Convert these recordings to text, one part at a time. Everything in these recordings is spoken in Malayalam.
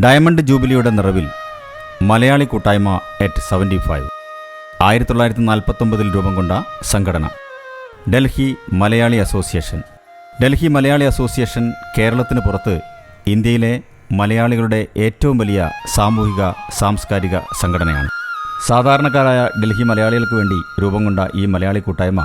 ഡയമണ്ട് ജൂബിലിയുടെ നിറവിൽ മലയാളി കൂട്ടായ്മ @ 75 1949 രൂപം കൊണ്ട സംഘടന ഡൽഹി മലയാളി അസോസിയേഷൻ. ഡൽഹി മലയാളി അസോസിയേഷൻ കേരളത്തിന് പുറത്ത് ഇന്ത്യയിലെ മലയാളികളുടെ ഏറ്റവും വലിയ സാമൂഹിക സാംസ്കാരിക സംഘടനയാണ്. സാധാരണക്കാരായ ഡൽഹി മലയാളികൾക്ക് വേണ്ടി രൂപം കൊണ്ട ഈ മലയാളി കൂട്ടായ്മ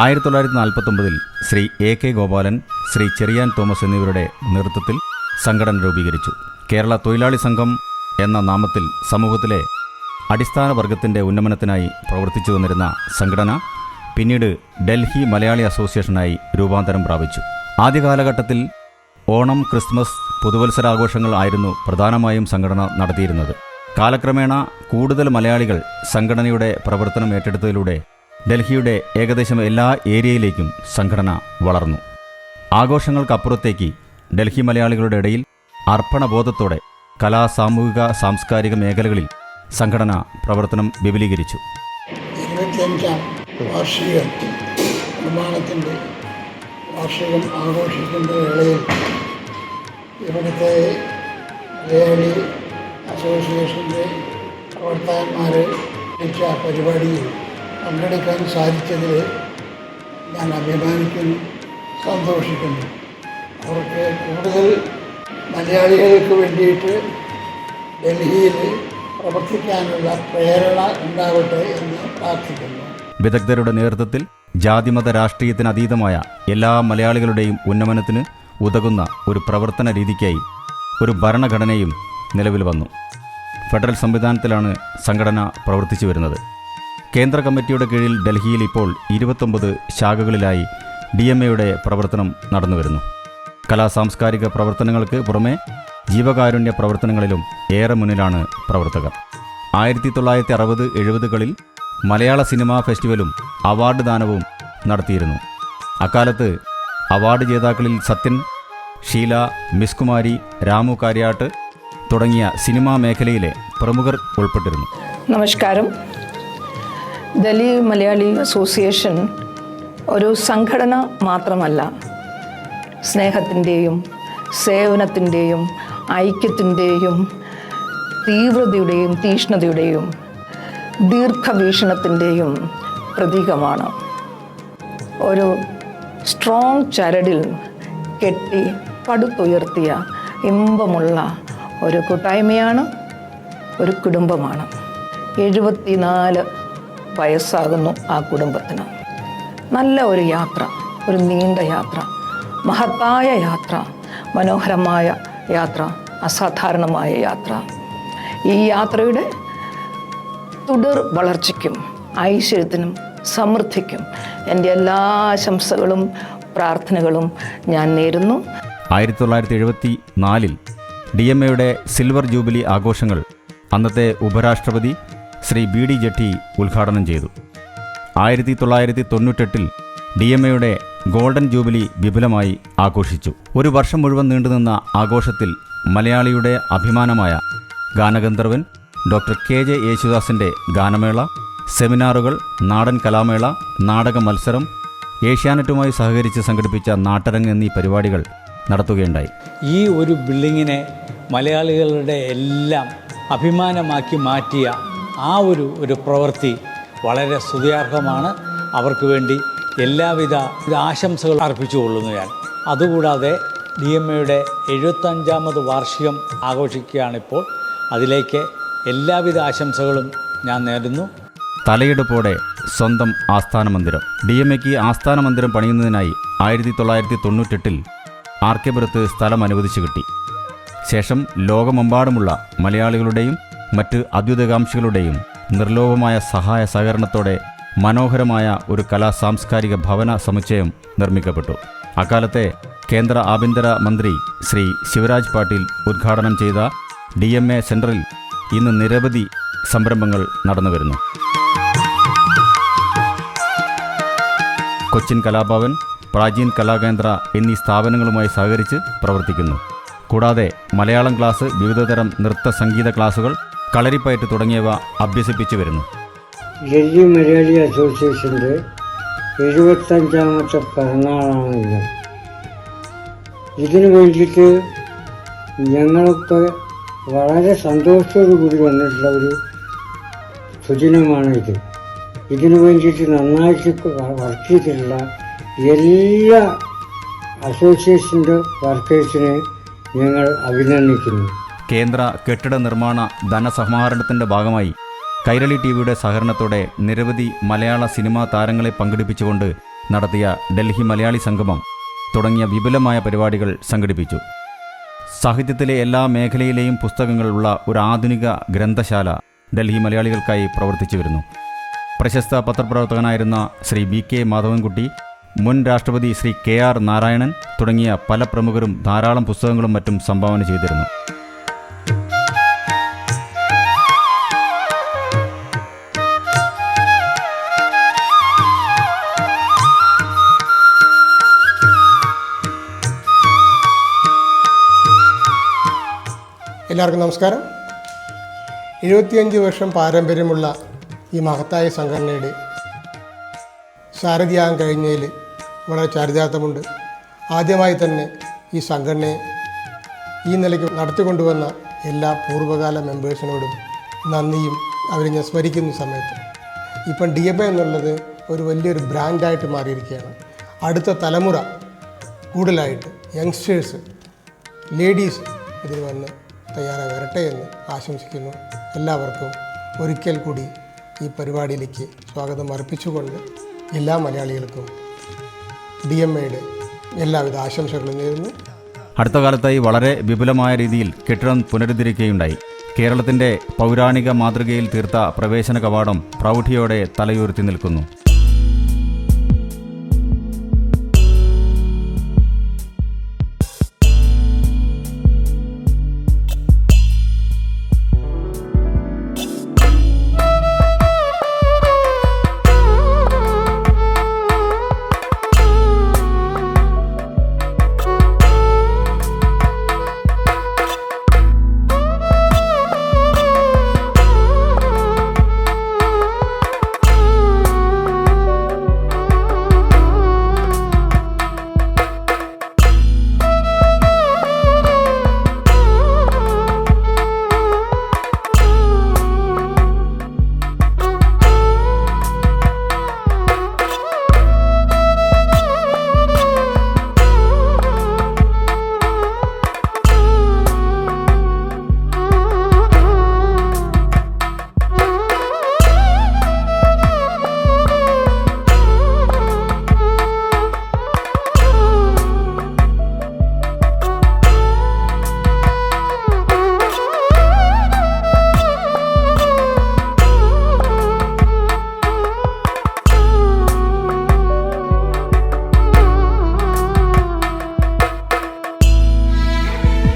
1949 ശ്രീ AK ഗോപാലൻ, ശ്രീ ചെറിയാൻ തോമസ് എന്നിവരുടെ നേതൃത്വത്തിൽ സംഘടന രൂപീകരിച്ചു. കേരള തൊഴിലാളി സംഘം എന്ന നാമത്തിൽ സമൂഹത്തിലെ അടിസ്ഥാന വർഗത്തിൻ്റെ ഉന്നമനത്തിനായി പ്രവർത്തിച്ചു വന്നിരുന്ന സംഘടന പിന്നീട് ഡൽഹി മലയാളി അസോസിയേഷനായി രൂപാന്തരം പ്രാപിച്ചു. ആദ്യകാലഘട്ടത്തിൽ ഓണം, ക്രിസ്മസ്, പുതുവത്സരാഘോഷങ്ങൾ ആയിരുന്നു പ്രധാനമായും സംഘടന നടത്തിയിരുന്നത്. കാലക്രമേണ കൂടുതൽ മലയാളികൾ സംഘടനയുടെ പ്രവർത്തനം ഏറ്റെടുത്തതിലൂടെ ഡൽഹിയുടെ ഏകദേശം എല്ലാ ഏരിയയിലേക്കും സംഘടന വളർന്നു. ആഘോഷങ്ങൾക്കപ്പുറത്തേക്ക് ഡൽഹി മലയാളികളുടെ ഇടയിൽ അർപ്പണബോധത്തോടെ കലാ, സാമൂഹിക, സാംസ്കാരിക മേഖലകളിൽ സംഘടന പ്രവർത്തനം വിപുലീകരിച്ചു. 25ാം വാർഷിക നിർമ്മാണത്തിൻ്റെ വാർഷികം ആഘോഷിക്കുന്ന വേളയിൽ ഇവിടുത്തെ മലയാളി അസോസിയേഷൻ്റെ പ്രവർത്തകന്മാർ വിളിച്ച പരിപാടിയിൽ പങ്കെടുക്കാൻ സാധിച്ചതിൽ ഞാൻ അഭിമാനിക്കുന്നു, സന്തോഷിക്കുന്നു. അവർക്ക് കൂടുതൽ മലയാളികൾക്ക് വേണ്ടിയിട്ട് ഡൽഹിയിൽ പ്രവർത്തിക്കാനുള്ള പ്രേരണ ഉണ്ടാവട്ടെ എന്ന് പ്രാർത്ഥിക്കുന്നു. വിദഗ്ധരുടെ നേതൃത്വത്തിൽ ജാതിമത രാഷ്ട്രീയത്തിനതീതമായ എല്ലാ മലയാളികളുടെയും ഉന്നമനത്തിന് ഉതകുന്ന ഒരു പ്രവർത്തന രീതിക്കായി ഒരു ഭരണഘടനയും നിലവിൽ വന്നു. ഫെഡറൽ സംവിധാനത്തിലാണ് സംഘടന പ്രവർത്തിച്ചു വരുന്നത്. കേന്ദ്ര കമ്മിറ്റിയുടെ കീഴിൽ ഡൽഹിയിൽ ഇപ്പോൾ 29 ശാഖകളിലായി DMAയുടെ പ്രവർത്തനം നടന്നുവരുന്നു. കലാ, സാംസ്കാരിക പ്രവർത്തനങ്ങൾക്ക് പുറമെ ജീവകാരുണ്യ പ്രവർത്തനങ്ങളിലും ഏറെ മുന്നിലാണ് പ്രവർത്തകർ. 1960-70കളിൽ മലയാള സിനിമാ ഫെസ്റ്റിവലും അവാർഡ് ദാനവും നടത്തിയിരുന്നു. അക്കാലത്ത് അവാർഡ് ജേതാക്കളിൽ സത്യൻ, ഷീല, മിസ് കുമാരി, രാമു കാര്യാട്ട് തുടങ്ങിയ സിനിമാ മേഖലയിലെ പ്രമുഖർ ഉൾപ്പെട്ടിരുന്നു. നമസ്കാരം. ഡൽഹി മലയാളി അസോസിയേഷൻ ഒരു സംഘടന മാത്രമല്ല, സ്നേഹത്തിൻ്റെയും സേവനത്തിൻ്റെയും ഐക്യത്തിൻ്റെയും തീവ്രതയുടെയും തീഷ്ണതയുടെയും ദീർഘവീക്ഷണത്തിൻ്റെയും പ്രതീകമാണ്. ഒരു സ്ട്രോങ് ചരടിൽ കെട്ടി പടുത്തുയർത്തിയ ഇമ്പമുള്ള ഒരു കൂട്ടായ്മയാണ്, ഒരു കുടുംബമാണ്. 74 വയസ്സാകുന്നു ആ കുടുംബത്തിന്. നല്ല ഒരു യാത്ര, ഒരു നീണ്ട യാത്ര, മഹത്തായ യാത്ര, മനോഹരമായ യാത്ര, അസാധാരണമായ യാത്ര. ഈ യാത്രയുടെ തുടർ വളർച്ചയ്ക്കും ഐശ്വര്യത്തിനും സമൃദ്ധിക്കും എൻ്റെ എല്ലാ ആശംസകളും പ്രാർത്ഥനകളും ഞാൻ നേരുന്നു. 1974 DMAയുടെ സിൽവർ ജൂബിലി ആഘോഷങ്ങൾ അന്നത്തെ ഉപരാഷ്ട്രപതി ശ്രീ BD ജെട്ടി ഉദ്ഘാടനം ചെയ്തു. 1998 DMAയുടെ ഗോൾഡൻ ജൂബിലി വിപുലമായി ആഘോഷിച്ചു. ഒരു വർഷം മുഴുവൻ നീണ്ടുനിന്ന ആഘോഷത്തിൽ മലയാളിയുടെ അഭിമാനമായ ഗാനഗന്ധർവൻ ഡോക്ടർ KJ യേശുദാസിൻ്റെ ഗാനമേള, സെമിനാറുകൾ, നാടൻ കലാമേള, നാടക മത്സരം, ഏഷ്യാനെറ്റുമായി സഹകരിച്ച് സംഘടിപ്പിച്ച നാട്ടരങ്ങ് എന്നീ പരിപാടികൾ നടത്തുകയുണ്ടായി. ഈ ഒരു ബിൽഡിങ്ങിനെ മലയാളികളുടെ എല്ലാം അഭിമാനമാക്കി മാറ്റിയ ആ ഒരു പ്രവൃത്തി വളരെ സ്തുത്യാർഹമാണ്. അവർക്ക് വേണ്ടി എല്ലാവിധ ആശംസകൾ അർപ്പിച്ചുകൊള്ളുന്നു ഞാൻ. അതുകൂടാതെ DMAയുടെ 75ാമത് വാർഷികം ആഘോഷിക്കുകയാണിപ്പോൾ. അതിലേക്ക് എല്ലാവിധ ആശംസകളും ഞാൻ നേരുന്നു. തലയെടുപ്പോടെ സ്വന്തം ആസ്ഥാന മന്ദിരം. DMAയ്ക്ക് ആസ്ഥാന മന്ദിരം പണിയുന്നതിനായി 1998 ആർക്കെപുരത്ത് സ്ഥലം അനുവദിച്ചു കിട്ടി. ശേഷം ലോകമെമ്പാടുമുള്ള മലയാളികളുടെയും മറ്റ് അഭ്യുദയകാംക്ഷികളുടെയും നിർലോഭമായ സഹായ സഹകരണത്തോടെ മനോഹരമായ ഒരു കലാ, സാംസ്കാരിക ഭവന സമുച്ചയം നിർമ്മിക്കപ്പെട്ടു. അക്കാലത്തെ കേന്ദ്ര ആഭ്യന്തര മന്ത്രി ശ്രീ ശിവരാജ് പാട്ടീൽ ഉദ്ഘാടനം ചെയ്ത DMA സെൻറ്ററിൽ ഇന്ന് നിരവധി സംരംഭങ്ങൾ നടന്നുവരുന്നു. കൊച്ചിൻ കലാഭവൻ, പ്രാചീൻ കലാകേന്ദ്ര എന്നീ സ്ഥാപനങ്ങളുമായി സഹകരിച്ച് പ്രവർത്തിക്കുന്നു. കൂടാതെ മലയാളം ക്ലാസ്, വിവിധതരം നൃത്ത സംഗീത ക്ലാസുകൾ, കളരിപ്പയറ്റ് തുടങ്ങിയവ അഭ്യസിപ്പിച്ചു വരുന്നു. ഡൽഹി മലയാളി അസോസിയേഷൻ്റെ 75ാമത്തെ പിറന്നാളാണ് ഇതിനു വേണ്ടിയിട്ട് ഞങ്ങളൊക്കെ വളരെ സന്തോഷത്തോടു കൂടി വന്നിട്ടുള്ള ഒരു സുദിനമാണ് ഇത്. ഇതിനു വേണ്ടിയിട്ട് നന്നായിട്ട് വർക്ക് ചെയ്തിട്ടുള്ള എല്ലാ അസോസിയേഷൻ്റെ വർക്കേഴ്സിനെ ഞങ്ങൾ അഭിനന്ദിക്കുന്നു. കേന്ദ്ര കെട്ടിട നിർമ്മാണ ധനസമാഹരണത്തിൻ്റെ ഭാഗമായി കൈരളി ടിവിയുടെ സഹകരണത്തോടെ നിരവധി മലയാള സിനിമാ താരങ്ങളെ പങ്കെടുപ്പിച്ചുകൊണ്ട് നടത്തിയ ഡൽഹി മലയാളി സംഗമം തുടങ്ങിയ വിപുലമായ പരിപാടികൾ സംഘടിപ്പിച്ചു. സാഹിത്യത്തിലെ എല്ലാ മേഖലയിലെയും പുസ്തകങ്ങളുള്ള ഒരു ആധുനിക ഗ്രന്ഥശാല ഡൽഹി മലയാളികൾക്കായി പ്രവർത്തിച്ചു വരുന്നു. പ്രശസ്ത പത്രപ്രവർത്തകനായിരുന്ന ശ്രീ BK മാധവൻകുട്ടി, മുൻ രാഷ്ട്രപതി ശ്രീ KR നാരായണൻ തുടങ്ങിയ പല പ്രമുഖരും ധാരാളം പുസ്തകങ്ങളും മറ്റും സംഭാവന ചെയ്തിരുന്നു. എല്ലാവർക്കും നമസ്കാരം. 75 വർഷം പാരമ്പര്യമുള്ള ഈ മഹത്തായ സംഘടനയുടെ സാരഥിയാകാൻ കഴിഞ്ഞതിൽ വളരെ ചാരിതാർത്ഥ്യമുണ്ട്. ആദ്യമായി തന്നെ ഈ സംഘടനയെ ഈ നിലയ്ക്ക് നടത്തിക്കൊണ്ടുവന്ന എല്ലാ പൂർവ്വകാല മെമ്പേഴ്സിനോടും നന്ദിയും അവരെ ഞാൻ സ്മരിക്കുന്ന സമയത്ത് ഇപ്പം DMA എന്നുള്ളത് ഒരു വലിയൊരു ബ്രാൻഡായിട്ട് മാറിയിരിക്കുകയാണ്. അടുത്ത തലമുറ കൂടുതലായിട്ട് യങ്സ്റ്റേഴ്സ്, ലേഡീസ് ഇതിൽ വന്ന് തയ്യാറായി വരട്ടെ എന്ന് ആശംസിക്കുന്നു. എല്ലാവർക്കും ഒരിക്കൽ കൂടി ഈ പരിപാടിയിലേക്ക് സ്വാഗതം അർപ്പിച്ചുകൊണ്ട് എല്ലാ മലയാളികൾക്കും DMAയുടെ എല്ലാവിധ ആശംസകളും നേരുന്നു. അടുത്ത കാലത്തായി വളരെ വിപുലമായ രീതിയിൽ കെട്ടിടം പുനരുദ്ധരിക്കുകയുണ്ടായി. കേരളത്തിൻ്റെ പൗരാണിക മാതൃകയിൽ തീർത്ത പ്രവേശന കവാടം പ്രൗഢിയോടെ തലയുയർത്തി നിൽക്കുന്നു.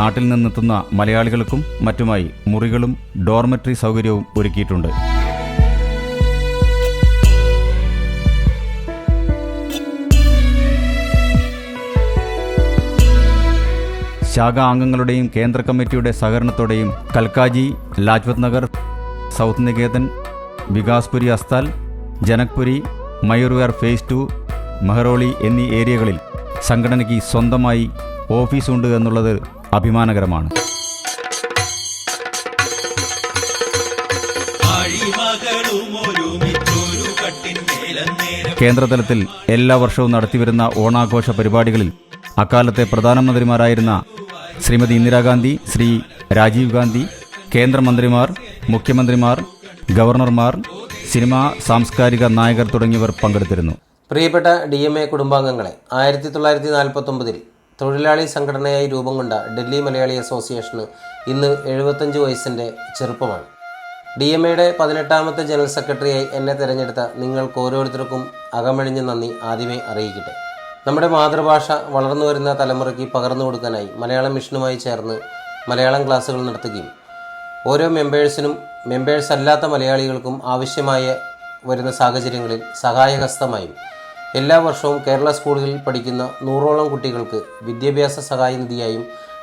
നാട്ടിൽ നിന്നെത്തുന്ന മലയാളികൾക്കും മറ്റുമായി മുറികളും ഡോർമെട്രി സൗകര്യവും ഒരുക്കിയിട്ടുണ്ട്. ശാഖാ അംഗങ്ങളുടെയും കേന്ദ്ര കമ്മിറ്റിയുടെ സഹകരണത്തോടെയും കൽക്കാജി, ലാജ്പത് നഗർ, സൗത്ത് നികേതൻ, വികാസ്പുരി അസ്താൽ, ജനക്പുരി, മയൂർവിഹാർ ഫേസ് 2, മെഹ്റോളി എന്നീ ഏരിയകളിൽ സംഘടനയ്ക്ക് സ്വന്തമായി ഓഫീസുണ്ട് എന്നുള്ളത് അഭിമാനകരമാണ്. കേന്ദ്രതലത്തിൽ എല്ലാ വർഷവും നടത്തിവരുന്ന ഓണാഘോഷ പരിപാടികളിൽ അക്കാലത്തെ പ്രധാനമന്ത്രിമാരായിരുന്ന ശ്രീമതി ഇന്ദിരാഗാന്ധി, ശ്രീ രാജീവ് ഗാന്ധി, കേന്ദ്രമന്ത്രിമാർ, മുഖ്യമന്ത്രിമാർ, ഗവർണർമാർ, സിനിമാ സാംസ്കാരിക നായകർ തുടങ്ങിയവർ പങ്കെടുത്തിരുന്നു. പ്രിയപ്പെട്ട DMA കുടുംബാംഗങ്ങളെ, 1949 തൊഴിലാളി സംഘടനയായി രൂപം കൊണ്ട ഡൽഹി മലയാളി അസോസിയേഷന് ഇന്ന് 75 വയസ്സിൻ്റെ ചെറുപ്പമാണ്. DMAയുടെ 18ാമത്തെ ജനറൽ സെക്രട്ടറിയായി എന്നെ തിരഞ്ഞെടുത്ത നിങ്ങൾക്ക് ഓരോരുത്തർക്കും അകമഴിഞ്ഞ നന്ദി ആദ്യമേ അറിയിക്കട്ടെ. നമ്മുടെ മാതൃഭാഷ വളർന്നു വരുന്ന തലമുറയ്ക്ക് പകർന്നു കൊടുക്കാനായി മലയാളം മിഷനുമായി ചേർന്ന് മലയാളം ക്ലാസ്സുകൾ നടത്തുകയും ഓരോ മെമ്പേഴ്സിനും മെമ്പേഴ്സ് അല്ലാത്ത മലയാളികൾക്കും ആവശ്യമായ വരുന്ന സാഹചര്യങ്ങളിൽ സഹായഹസ്തമായും എല്ലാ വർഷവും കേരള സ്കൂളുകളിൽ പഠിക്കുന്ന 100ഓളം കുട്ടികൾക്ക് വിദ്യാഭ്യാസ സഹായ നിധിയായും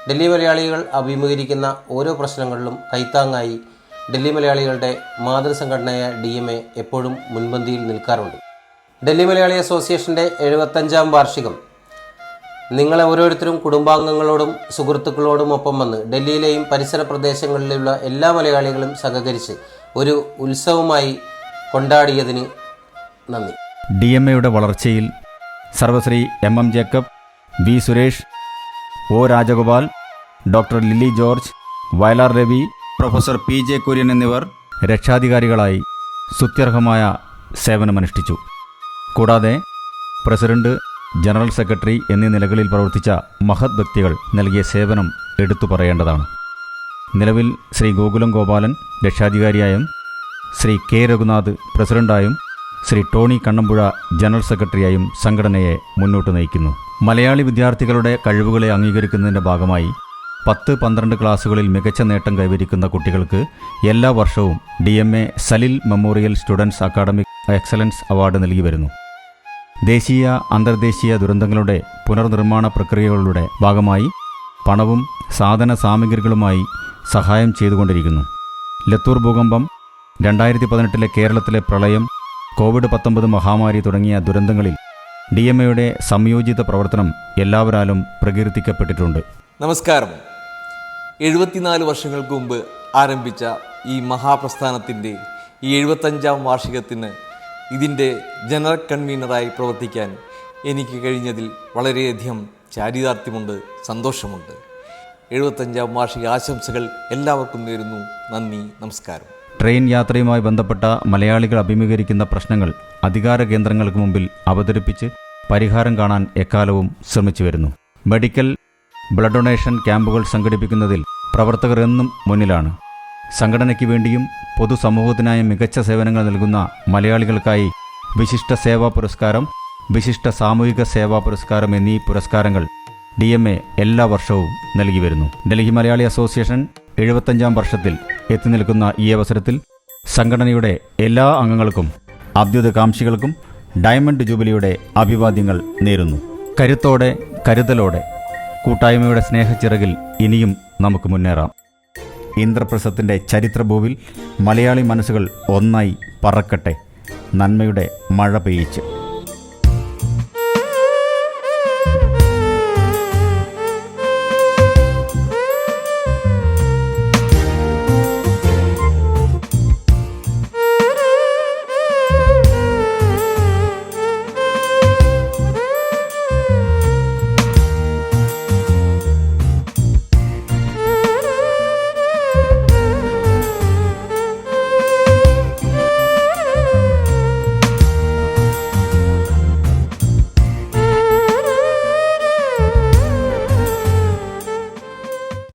ഡൽഹി മലയാളികൾ അഭിമുഖീകരിക്കുന്ന ഓരോ പ്രശ്നങ്ങളിലും കൈത്താങ്ങായി ഡൽഹി മലയാളികളുടെ മാതൃസംഘടനയായ DMA എപ്പോഴും മുൻപന്തിയിൽ നിൽക്കാറുണ്ട്. ഡൽഹി മലയാളി അസോസിയേഷൻ്റെ 75ാം വാർഷികം നിങ്ങളെ ഓരോരുത്തരും കുടുംബാംഗങ്ങളോടും സുഹൃത്തുക്കളോടും ഒപ്പം വന്ന് ഡൽഹിയിലെയും പരിസര പ്രദേശങ്ങളിലുള്ള എല്ലാ മലയാളികളും സഹകരിച്ച് ഒരു ഉത്സവമായി കൊണ്ടാടിയതിന് നന്ദി. DMAയുടെ വളർച്ചയിൽ സർവശ്രീ MM Jacob, V Suresh, O Rajagopal, doctor Lilly George, Vayalar Ravi, professor PJ Kurien എന്നിവർ രക്ഷാധികാരികളായി സ്തുത്യർഹമായ സേവനമനുഷ്ഠിച്ചു. കൂടാതെ പ്രസിഡന്റ്, ജനറൽ സെക്രട്ടറി എന്നീ നിലകളിൽ പ്രവർത്തിച്ച മഹത് വ്യക്തികൾ നൽകിയ സേവനം എടുത്തു പറയേണ്ടതാണ്. നിലവിൽ ശ്രീ ഗോകുലം ഗോപാലൻ രക്ഷാധികാരിയായും ശ്രീ K രഘുനാഥ് പ്രസിഡന്റായും ശ്രീ ടോണി കണ്ണമ്പുഴ ജനറൽ സെക്രട്ടറിയായും സംഘടനയെ മുന്നോട്ട് നയിക്കുന്നു. മലയാളി വിദ്യാർത്ഥികളുടെ കഴിവുകളെ അംഗീകരിക്കുന്നതിൻ്റെ ഭാഗമായി 10-12 ക്ലാസുകളിൽ മികച്ച നേട്ടം കൈവരിക്കുന്ന കുട്ടികൾക്ക് എല്ലാ വർഷവും DMA Salil memorial students academic excellence award നൽകി വരുന്നു. ദേശീയ അന്തർദേശീയ ദുരന്തങ്ങളുടെ പുനർനിർമ്മാണ പ്രക്രിയകളുടെ ഭാഗമായി പണവും സാധന സാമഗ്രികളുമായി സഹായം ചെയ്തുകൊണ്ടിരിക്കുന്നു. ലത്തൂർ ഭൂകമ്പം, 2018 കേരളത്തിലെ പ്രളയം, COVID-19 മഹാമാരി തുടങ്ങിയ ദുരന്തങ്ങളിൽ DMAയുടെ സംയോജിത പ്രവർത്തനം എല്ലാവരാലും പ്രകീർത്തിക്കപ്പെട്ടിട്ടുണ്ട്. നമസ്കാരം. 74 വർഷങ്ങൾക്ക് മുമ്പ് ആരംഭിച്ച ഈ മഹാപ്രസ്ഥാനത്തിൻ്റെ ഈ 75ാം വാർഷികത്തിന് ഇതിൻ്റെ ജനറൽ കൺവീനറായി പ്രവർത്തിക്കാൻ എനിക്ക് കഴിഞ്ഞതിൽ വളരെയധികം ചാരിതാർത്ഥ്യമുണ്ട്, സന്തോഷമുണ്ട്. 75ാം വാർഷിക ആശംസകൾ എല്ലാവർക്കും നേരുന്നു. നന്ദി, നമസ്കാരം. ട്രെയിൻ യാത്രയുമായി ബന്ധപ്പെട്ട മലയാളികൾ അഭിമുഖീകരിക്കുന്ന പ്രശ്നങ്ങൾ അധികാര കേന്ദ്രങ്ങൾക്ക് മുമ്പിൽ അവതരിപ്പിച്ച് പരിഹാരം കാണാൻ എക്കാലവും ശ്രമിച്ചു വരുന്നു. മെഡിക്കൽ ബ്ലഡ് ഡൊണേഷൻ ക്യാമ്പുകൾ സംഘടിപ്പിക്കുന്നതിൽ പ്രവർത്തകർ എന്നും മുന്നിലാണ്. സംഘടനയ്ക്ക് വേണ്ടിയും പൊതുസമൂഹത്തിനായും മികച്ച സേവനങ്ങൾ നൽകുന്ന മലയാളികൾക്കായി വിശിഷ്ട സേവാ പുരസ്കാരം, വിശിഷ്ട സാമൂഹിക സേവാ പുരസ്കാരം എന്നീ പുരസ്കാരങ്ങൾ DMA എല്ലാ വർഷവും നൽകി വരുന്നു. ഡൽഹി മലയാളി അസോസിയേഷൻ 75ാം വർഷത്തിൽ എത്തി നിൽക്കുന്ന ഈ അവസരത്തിൽ സംഘടനയുടെ എല്ലാ അംഗങ്ങൾക്കും അഭ്യുതകാംക്ഷികൾക്കും ഡയമണ്ട് ജൂബിലിയുടെ അഭിവാദ്യങ്ങൾ നേരുന്നു. കരുത്തോടെ, കരുതലോടെ, കൂട്ടായ്മയുടെ സ്നേഹച്ചിറകിൽ ഇനിയും നമുക്ക് മുന്നേറാം. ഇന്ദ്രപ്രസ്ഥത്തിൻ്റെ ചരിത്രഭൂവിൽ മലയാളി മനസ്സുകൾ ഒന്നായി പറക്കട്ടെ. നന്മയുടെ മഴ പെയ്യിച്ച്